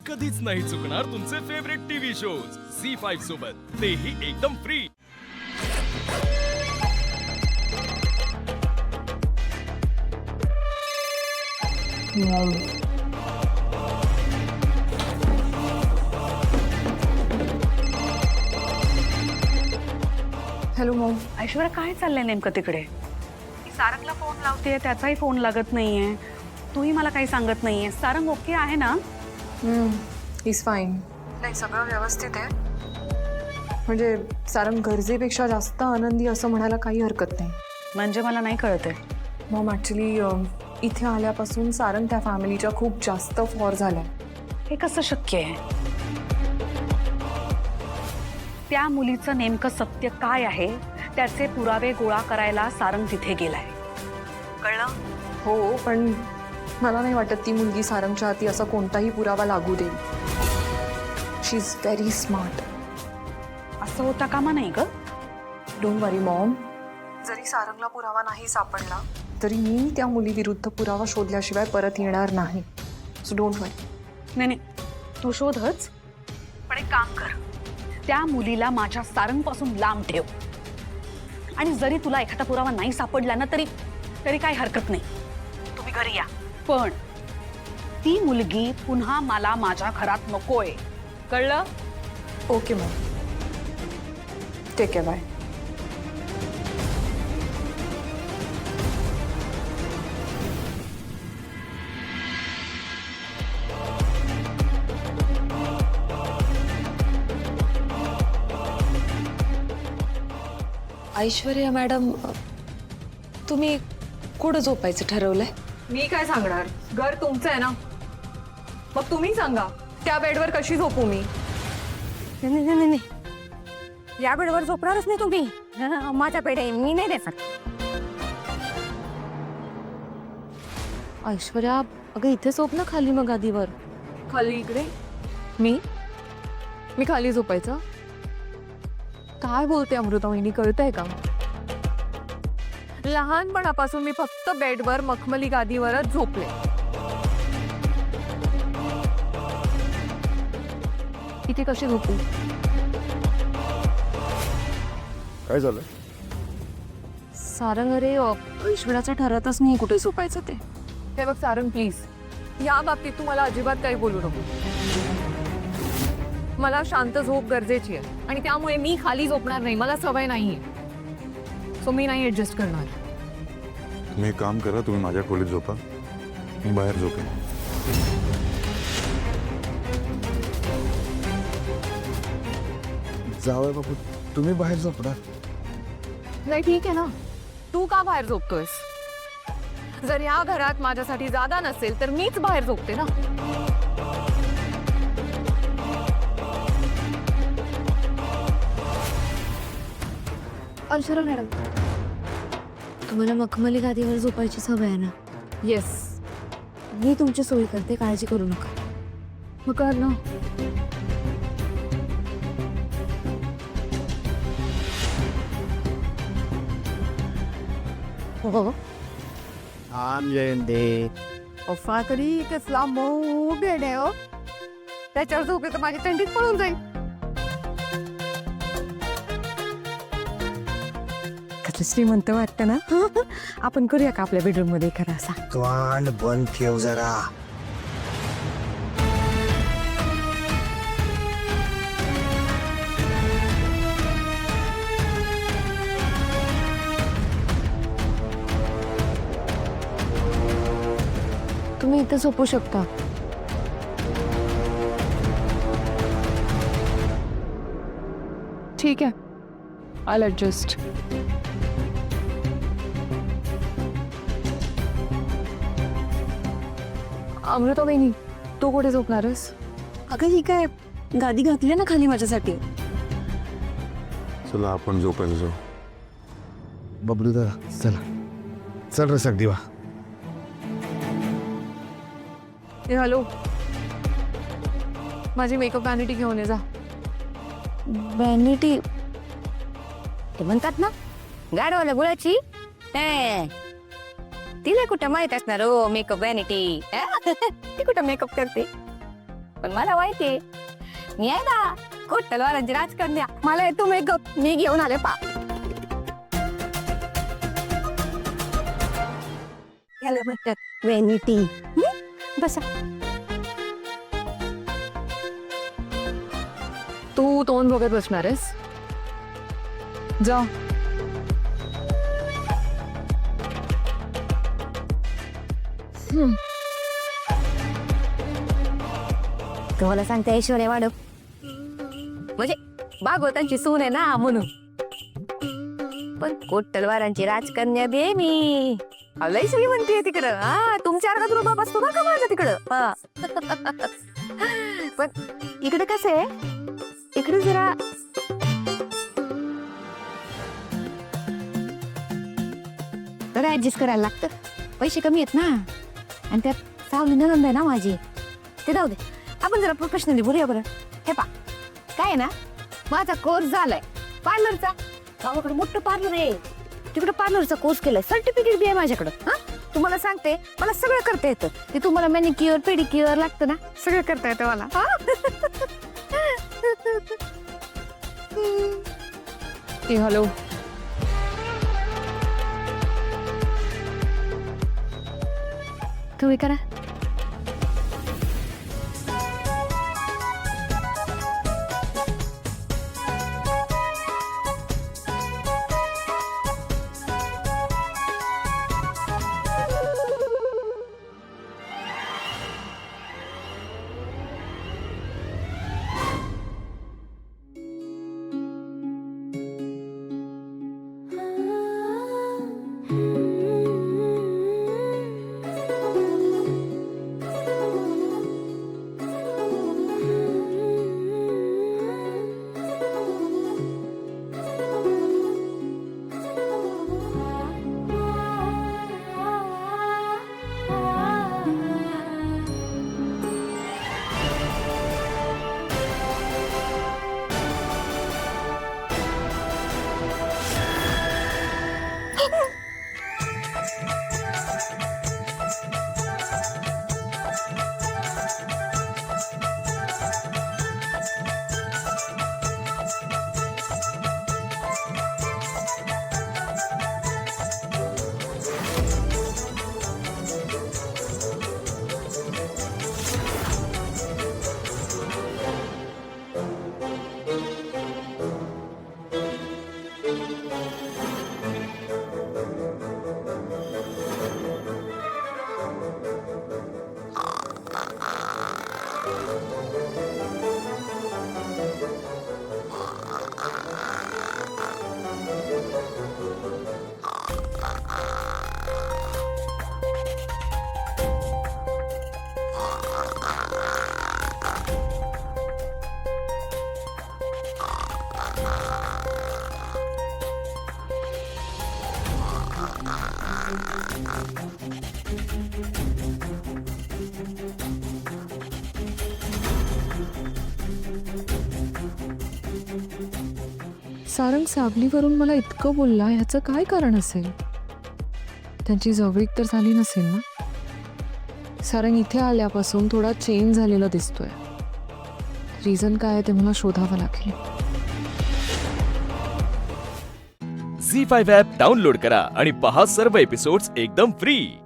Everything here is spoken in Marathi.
कधीच नाही चुकणार तुमचे फेवरेट टीव्ही शोज झी5 सोबत, तेही एकदम फ्री। Hello Maugham. ऐश्वर्या, काय चाललंय नेमकं तिकडे? मी सारंगला फोन लावतेय, त्याचाही फोन लागत नाहीये, तूही मला काही सांगत नाहीये। सारंग ओके आहे ना? Is fine. नाही, सगळं व्यवस्थित आहे। म्हणजे सारंग गरजेपेक्षा जास्त आनंदी असं म्हणायला काही हरकत नाही। म्हणजे मला नाही कळत आहे मॉम, ॲक्च्युली इथे आल्यापासून सारंग त्या फॅमिलीच्या खूप जास्त फॉर झालाय। हे कसं शक्य आहे? त्या मुलीचं नेमकं सत्य काय आहे त्याचे पुरावे गोळा करायला सारंग तिथे गेलाय, कळलं? हो, पण मला नाही वाटत ती मुलगी सारंगच्या हाती असा कोणताही पुरावा लागू देईल। शी इज व्हेरी स्मार्ट। असं होता कामा नाही ग। डोंट वरी मॉम, जरी सारंगला पुरावा नाही सापडला तरी मी त्या मुलीविरुद्ध पुरावा शोधल्याशिवाय परत येणार नाही। सो डोंट वरी। नाही, तू शोधच, पण एक काम कर, त्या मुलीला माझ्या सारंगपासून लांब ठेव। आणि जरी तुला एखादा पुरावा नाही सापडला ना तरी काही हरकत नाही, तुम्ही घरी या। पण ती मुलगी पुन्हा मला माझ्या घरात नकोय, कळलं? Okay ma'am, take care, bye. Aishwarya madam, तुम्ही कुठं झोपायचं ठरवलंय? मी काय सांगणार, घर तुमचं आहे ना, मग तुम्ही सांगा त्या बेडवर कशी झोपू मी? नाही, या बेडवर झोपणारच नाही तुम्ही। माझ्या बेड आहे, मी नाही देणार। ऐश्वर्या, अगं इथे झोप ना खाली, मग गादीवर। खाली इकडे? मी खाली झोपायचं? काय बोलते अमृता वहिनी, कळतंय का? लहानपणापासून मी फक्त बेडवर मखमली गादीवरच झोपले। इथे कशी झोपू? काय झालं? सारंग, अरे ऐश्वर्याचं ठरतच नाही कुठे झोपायचं ते। हे बघ सारंग, प्लीज या बाबतीत तू मला अजिबात काही बोलू नको। मला शांत झोप गरजेची आहे आणि त्यामुळे मी खाली झोपणार नाही, मला सवय नाहीये। सो मी नाही ऍडजस्ट करणार। तुम्ही एक काम करा, तुम्ही माझ्या खोलीत झोपा, मी बाहेर झोपेन। जावई बापू, तुम्ही बाहेर झोपणार? नाही, ठीक आहे ना, तू का बाहेर झोपतोयस? जर या घरात माझ्यासाठी जागा नसेल तर मीच बाहेर झोपते ना। ऐश्वर्या मॅडम, तुम्हाला मखमली गादीवर झोपायची सवय आहे ना? येस, मी तुमची सोय करते, काळजी करू नका। मग कर ना। हो, आम जयंती अफा तरी कसला मऊ बेड आहे हो, त्याच्यावर झोपले तर माझी थंडीत पळून जाईल। कसलं श्रीमंत वाटतं ना। आपण करूया का आपल्या बेडरूम मध्ये करा असा? तोंड बंद ठेव जरा। तुम्ही इथे झोपू शकता। ठीक आहे, आय विल ॲडजस्ट। अमृता वहिनी, तू कुठे झोपणारस? अगं ही काय, गादी घातली ना खाली माझ्यासाठी। चला आपण झोपायला जाऊ। बबलू दादा, चला चल रे सगदीवा। ए हॅलो, माझी मेकअप वॅनिटी घेऊन ये जा। व्हॅनिटी ते म्हणतात ना गाडवाला गुळाची, तिला कुठं माहित असणार हो मेकअप व्हॅनिटी। ती कुठं मेकअप करते? पण मला माहितीये मी आहे ना कोटलवारांची राजकन्या. मला येतो मेकअप, मी घेऊन आले पा. याला म्हणतात वेनिटी. बसा. तू तोंड बघत बसणार आहेस? जा. तुम्हाला सांगते ऐश्वर्या वाडव म्हणजे भागवतांची सून आहे ना म्हणून. पण कोटलवारांची राजकन्या बे मी. लय श्रीमंती आहे तिकडं. हा तुमच्या अर्घात रुबाब असतो ना का माझा तिकडं. हा पण इकडे कसं आहे, इकडे जरा तर ऍडजस्ट करायला लागतं. पैसे कमी आहेत ना, आणि त्यात सावली नंद आहे ना माझी. ते जाऊ दे, आपण जरा प्रोफेशनली बोलूया बरं. हे पा काय आहे ना, माझा कोर्स झालाय पार्लरचा. गावाकडे मोठं पार्लर आहे, तिकडे पार्लरचा कोर्स केलाय. सर्टिफिकेट बी आहे माझ्याकडं. हा तुम्हाला सांगते, मला सगळं करता येतं. ते तुम्हाला मॅनिक्युअर पेडिक्युअर लागतं ना, सगळं करता येतं मला. ए हॅलो. तुम्ही करा. सारंग सावलीवरून मला इतकं बोलला, ह्याचं काय कारण असेल? त्यांची जवळीक तर झाली नसेल ना? सारंग इथे आल्यापासून थोडा चेंज झालेला दिसतोय. रिझन काय आहे ते मला शोधावं लागेल. झी5 ॲप डाउनलोड करा आणि पहा सर्व एपिसोड्स एकदम फ्री.